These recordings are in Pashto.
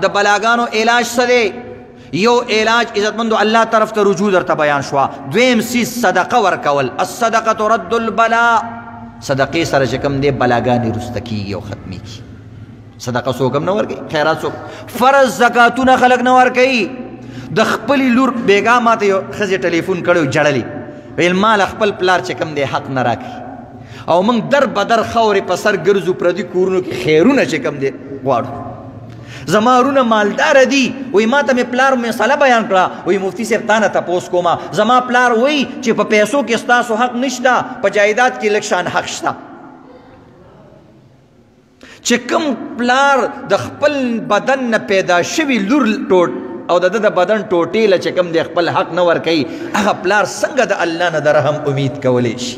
د بلاګانو علاج سره یو علاج عزتمندو الله طرف ته رجوع درته بیان شوا. دویم سیز صدقه ورکول. الصدقه رد البلاء. صدقې سره چې کوم دی بلاګانې رسته کیږي او ختمیږي. صدقه څوک هم نه ورکوي، خیرات څوک. فرض زکاتونه خلک نه ورکوي. د خپلې لور بیګا ماته یو ښځې ټلیفون کړی جړلې ویل مال خپل پلار چې کوم دی حق نه راکوي او موږ در بدر خاورې په سر ګرځو پردي کورونو کې خیرونه چې کوم دی غواړو. زما رونه مالدار دي وایي ما ته مې پلار مسله بیان کړه وایي مفتي صاحب تا نه تپوس کومه زما پلار وایي چې په پیسو کې ستاسو حق نشته په جایداد کې لږ شان حق شته. چې کوم پلار د خپل بدن نه پیدا شوي لور ټوټ او د بدن ټوټې له چې کوم دی خپل حق نه ورکوي هغه پلار څنګه د الله نه د رحم امید کولی شي.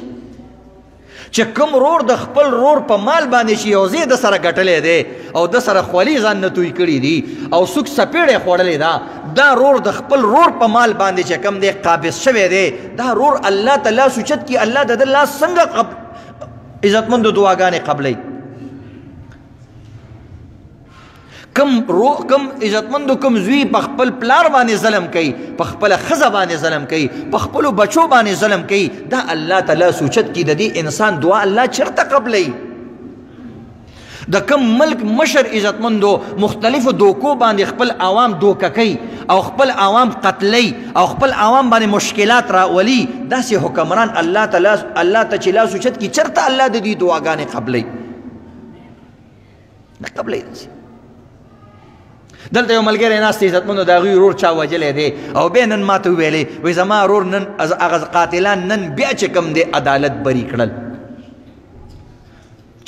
چې کوم رور د خپل رور په مال باندې شي یو ځای د سره ګټلی دی او د سره خولي ځان نه توی کړي دي او څوک سپېړې خوړلی ده دا رور د خپل رور په مال باندې چې کوم دی قابض شوی دی دا رور الله ته لاس اوچت کړي الله د ده لاس څنګه عزتمندو دعاګانې قبلوي. کم عزتمندو کم زوی په خپل پلار باندې ظلم کوي په خپله ښځه باندې ظلم کوي په خپلو بچو باندې ظلم کوي دا الله تعالی سوچت کی د دې انسان دعا الله چرته قبلوي. د کم ملک مشر عزتمندو مختلفو دوکو باندې خپل عوام دوکه کوي او خپل عوام قتلی او خپل عوام باندې مشکلات راولي داسې حکمران الله ته چې لاس اوچت کی چرته الله د دې دعاګانې قبلوي نه قبلوي. دلته یو ملګری ناست دی عزتمندو د هغوی ورور چا وجلی دی او بیا نن ما ته وویلی وایي زما ورور نن هغه قاتلان نن بیا چې کوم دی عدالت بری کړل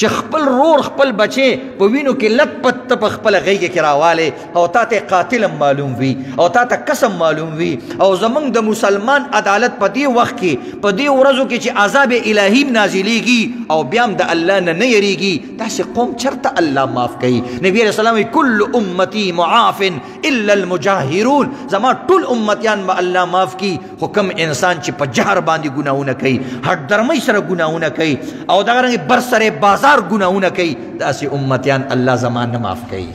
چې خپل رور خپل بچې په وینو کې لت پت په خپله غیږه کې راوالی او تا ته قاتلم معلوم وي او تا ته قسم معلوم وي او زمونږ د مسلمان عدالت په دې وخت کې په دې ورځو کې چې عذاب الهي نازلیږي او بیا هم د الله نه نه یریږي داسې قوم چرته الله معاف کوي. نبی علیه السلام کل امتی معاف الا المجاهرون زما ټول امتیان به الله معاف کی خو کوم انسان چې په جهر باندې ګناهونه کوي هټ درمۍ سره ګناهونه کوي او دغه رنګې بر سره بازار گناہونه کوي داسې امتیان الله زمان نه معاف کوي.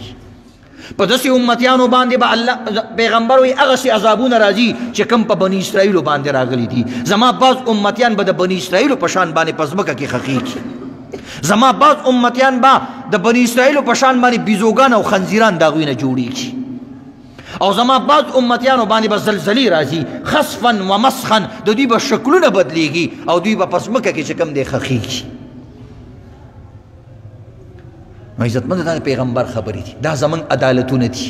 په داسې امتیانو باندې به الله پیغمبر وایي هغسې عذابونه راځي چې کوم په بني اسرائیلو باندې راغلي دي. زما بعض امتیان به د بني اسرائیلو په شان باندې په ځمکه کې خښېږي. زما بعض امتیان به د بني اسرائیلو په شان باندې بیزوګان او خنزیران د هغوی نه جوړېږي او زما بعض امتیانو باندې به زلزلې راځي خسفا و مسخا د دوی به شکلونه بدلیږي او دوی به په ځمکه کې چې کوم دی خښېږي. نو عزتمند دا پیغمبر خبرې دي دا زمونږ عدالتونه دي.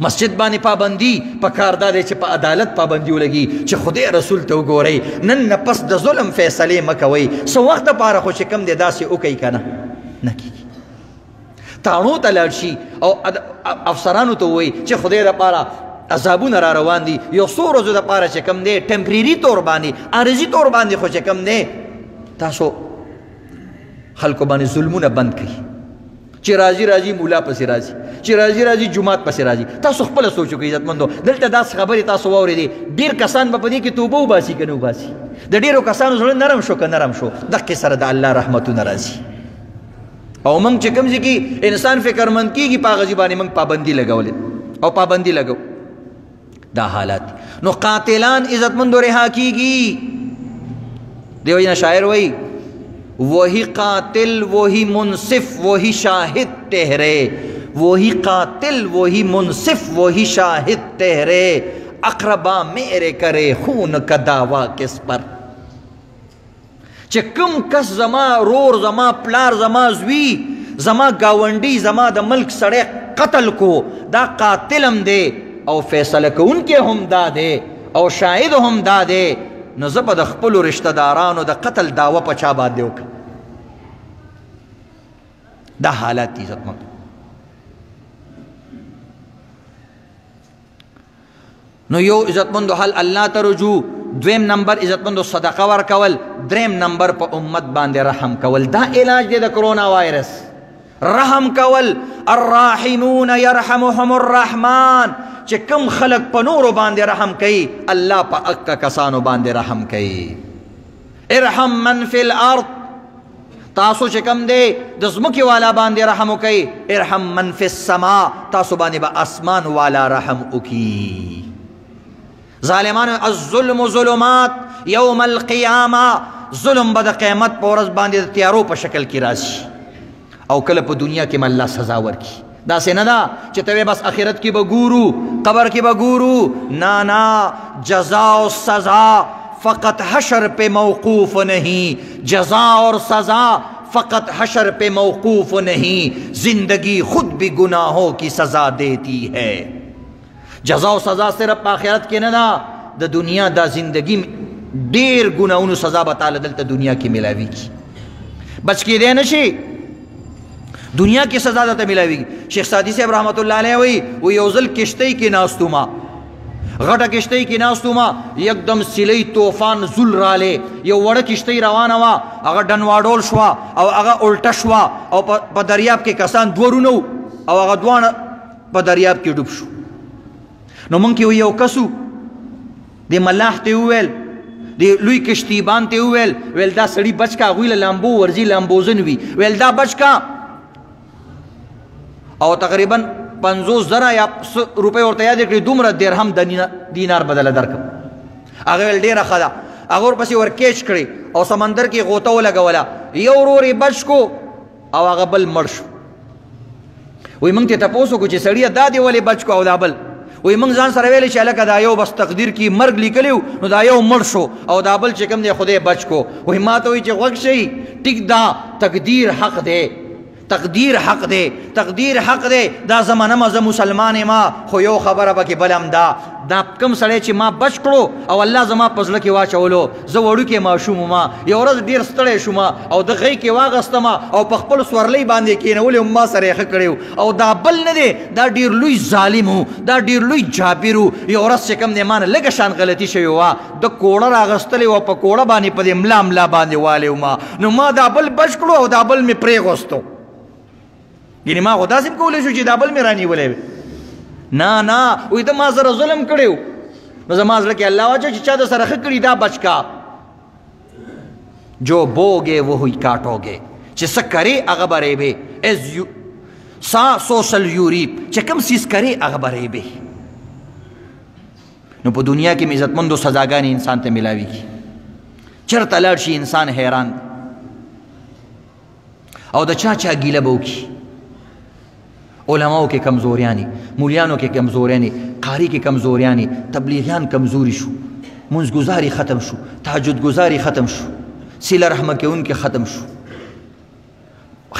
مسجد باندې پابندي پکار دا دی چې په عدالت پابندي ولګي چې خدای رسول ته وګورئ نن نه پس د ظلم فیصلې مه کوئ څه وخت دپاره خو چې کوم دی داسې وکئ که نه نه کېږي. تاڼو ته لاړ شي او افسرانو ته ووایي چې خدای دپاره عذابونه را روان دي یو څو ورځو دپاره چې کوم دی ټمپریري طور باندې عارضي طور باندې خو چې کوم دی تاسو خلکو باندې ظلمونه بند کړي چې راځي مولا پسې راځي چې راځي جماعت پسې راځي. تاسو خپله سوچ وکړئ عزتمندو دلته داسې خبرې تاسو واورېدې ډېر کسان به په دې کې توبه وباسي که نه وباسي د ډېرو کسانو زړه نرم شو که نرم شو دقې سره د الله رحمتونه راځي او موږ چې کوم ځای کې انسان فکرمند کېږي په هغه ځای باندې موږ پابندي لګولې او پابندي لګو دا حالات. نو قاتلان عزتمندو رها کېږي. دې وجې نه شاعر وایي وہی قاتل وہی منصف وہی شاہد ٹہرے وہی قاتل وہی منصف وہی شاہد ٹہرے اقربا میرے کرے خون کا دعویٰ کس پر. چې کوم کس زما رور زما پلار زما زوی زما گاونډي زما د ملک سړی قتل کو دا قاتلم دی او فیصله کوونکی هم دا دی او شاهد هم دا دی نو زه به د خپلو رشته دارانو د قتل دعوه په چا باندې وکړم. دا حالات دي عزتمند. نو یو عزتمندو حل الله ته رجوع دویم نمبر عزتمندو صدقه ورکول دریم نمبر په امت باندې رحم کول. دا علاج دی د کرونا وایرس رحم کول. الراحمون يرحمهم الرحمن چې کم خلق په نورو باندې رحم کوي الله په اکا کسانو باندې رحم کوي. ارحم من فی الارض تاسو چې کم دی د ځمکې والا باندې رحم وکئ ارحم من فی السما تاسو باندې به اسمان والا رحم وکي ظالمانو الظلم ظلمات یوم القیامه ظلم به د قیامت په ورځ باندې د تیارو په شکل کې راشي او کله په دنیا کې الله سزا ورکي داسې نه ده چې ته بس آخرت کې به ګورو قبر کې به ګورو نه جزا و سزا فقط حشر پہ موقوف نہیں جزا اور سزا فقط حشر پہ موقوف نہیں زندگی خود بھی گناہوں کی سزا دیتی ہے جزا و سزا صرف آخرت کے نہ دا دنیا دا زندگی دیر گناہوں سزا بتا دلتا دنیا کی ملاوی کی بچ کی دے نشی دنیا کی سزا دا ملاوی کی شیخ سعدی صاحب رحمت اللہ علیہ وی یوزل کشتی کی ناستو ما غټه کشتی کې ناستو ما یکدم سیلی طوفان زل رالی یو وړه کشتی روانه وه هغه ډنواډول شوه او هغه الټه شوه او په دریاب کې کسان دورونه او هغه دواړه په دریاب کې ډوب شو نو موږ کې یو کسو د ملاح ته وویل د لوی کشتیبان ته وویل دا سړي بچ کا هغوی له لامبو ورځي لامبوزن وي ویل دا بچ کا او تقریبا 50,000 یا روپے ورته یاد کړي دومره درهم دینار بدله درکم هغه ویل ډېره ښه ده هغه ورپسې ورکیچ کړي او سمندر کې غوطه ولګوله یو ورور یې بچ کو او هغه بل مړ شو وایي موږ ته تپوس وکړو چې سړیه دا دې ولې بچ کو او دا بل وایي موږ ځان سره ویلې چې هلکه دا یو بس تقدیر کې مرګ لیکلی نو دا یو مړ شو او دا بل چې کوم دی خدای بچ کو وایي ما ته وایي چې غوږ شئ ټیک دا تقدیر حق دی تقدیر حق دے تقدیر حق دے دا زمانه ما زه مسلمان ما خو یو خبره پکې بل هم دا کم سړی چې ما بچ کړو او الله زما په زړه کې واچولو زه وړوکی ماشوم ما یو ورځ ډېر ستړی شوم او د غی کې واغستم او په خپل سورلۍ باندې کېنولې ما سره یې ښه کړی او دا بل نه دی دا ډېر لوی ظالم و دا ډېر لوی جابر و یو ورځ چې کوم دی ما نه لږه شان غلطي شوې وه د کوړه راغستلې وه په کوړه باندې په دې ملا باندې والی ما نو ما دا بل بچ کړو او دا بل مې پرېغوستو یعنی ما خو داسې کولی شو چې دا بل مې رانیولی وي نه وایي ته ما سره ظلم کړی و نو زما زړه کې الله واچو چې چا د سره ښه کړي دا بچ کا جو بوگے وہی کاٹوگے چې څه کرې هغه به ریبې سا سوشل یوریب چې کوم څیز کرې هغه به ریبې نو په دنیا کې مې عزتمندو سزاګانې انسان ته ملاویږي چېرته لاړ شي انسان حیران او د چا ګیله به وکړي علماؤ کے کمزوریانی مولیانوں کے کمزوریانی قاری کے کمزوریانی تبلیغیان کمزوری شو منز گزاری ختم شو تہجد گزاری ختم شو صلہ رحمہ کے ان کے ختم شو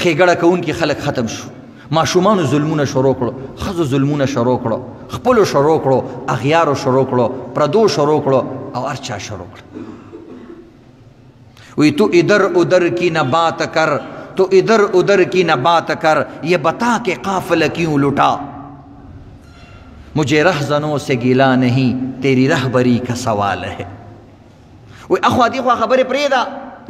خیگڑا کے ان کے خلق ختم شو معشومان ظلمون شروع کرو خز ظلمون شروع کرو خپل شروع کرو اغیار شروع کرو پردو شروع کرو او ارچا شروع کرو وی تو ادھر ادھر کی نہ بات کر تو ادھر ادھر کی نہ بات کر یہ بتا کہ قافلہ کیوں لٹا مجھے رہزنوں سے گلا نہیں تیری رہبری کا سوال ہے وی اخوا دی خوا خبر پریدا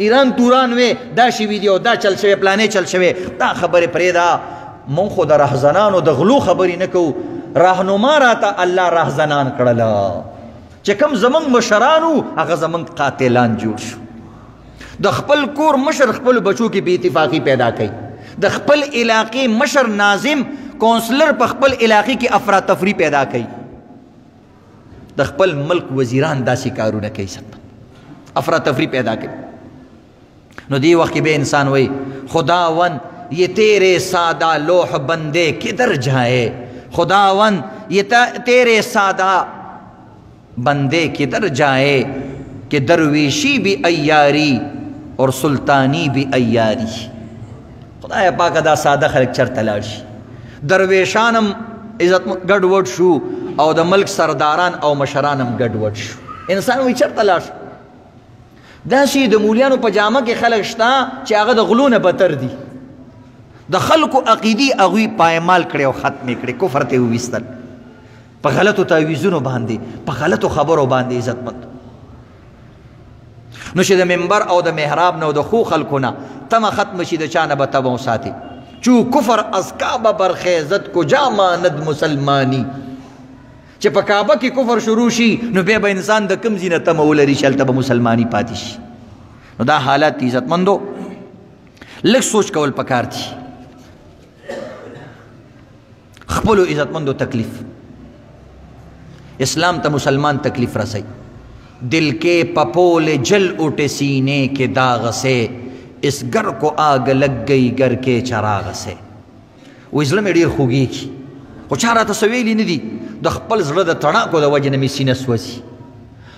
ایران توران وے دا شوی دیو دا چل شوے پلانے چل شوے دا خبر پریدا من خود رہزنان و دغلو خبری نکو راہنما راتا اللہ رہزنان کڑلا چکم زمان مشرانو اگا زمان قاتلان جوڑ شو د خپل کور مشر خپل بچو کې بے اتفاقی پیدا کړي د خپل علاقې مشر ناظم کونسلر په خپل علاقې کې افراتفری پیدا کړي د خپل ملک وزیران داسې کارونه کوي افراتفری پیدا کړي نو دی وقت کې به انسان وای خداون یہ تیرے سادہ لوح بندے کدھر جائے خداون یہ تیرے سادہ بندے کدھر جائے کہ درویشی بھی ایاری اور سلطانی بھی ایاری خدای پاک دا ساده خلق چرته لاړ شي درویشانم عزت ګډ وډ شو او د ملک سرداران او مشرانم ګډ وډ شو انسان وی چرته لاړ شو داسې د مولیانو په جامه کې خلک شته چې هغه د غلو نه بدتر دي د خلکو عقیدې هغوی پایمال کړي او ختمې کړي کفر ته وویستل په غلطو تعویذونو باندې په غلطو خبرو باندې عزتمند نو چې د منبر او د محراب نه او د خو خلکو نه تمه ختم شي د چا نه به تبه وساتي چو کفر از کعبه برخیزت کجا ماند مسلمانی چې په کعبه کې کفر شروع شي نو بیا به انسان د کوم ځای نه تمه ولري چې هلته به مسلماني پاتې شي نو دا حالات عزتمندو لږ سوچ کول پکار دي خپلو عزتمندو تکلیف اسلام ته مسلمان تکلیف رسائی دل کے پپول جل اٹھے سینے کے داغ سے اس گر کو آگ لگ گئی گر کے چراغ سے و زړه مې ډېر خوږېږي خو چا راته څه ویلي نه دي د خپل زړه د تڼاکو د وجې نه مې سینه سوځي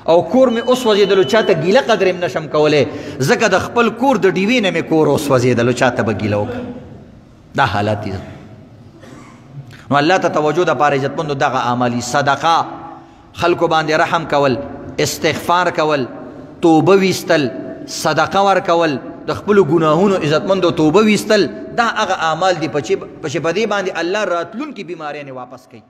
او کور مې وسوځېدلو چاته ګیله قدر یې نشم کولی ځکه د خپل کور د ډیوې نه مې کور وسوځېدلو چاته به ګیله وکړم دا حالات دي نو الله ته توجه دپاره عزتمندو دغه اعمالي صدقه خلکو باندې رحم کول استغفار کول توبه ویستل صدقه ورکول د خپلو ګناهونو عزتمندو توبه ویستل دا هغه اعمال دي چې په دې باندې الله راتلونکي بیماریانې واپس کوي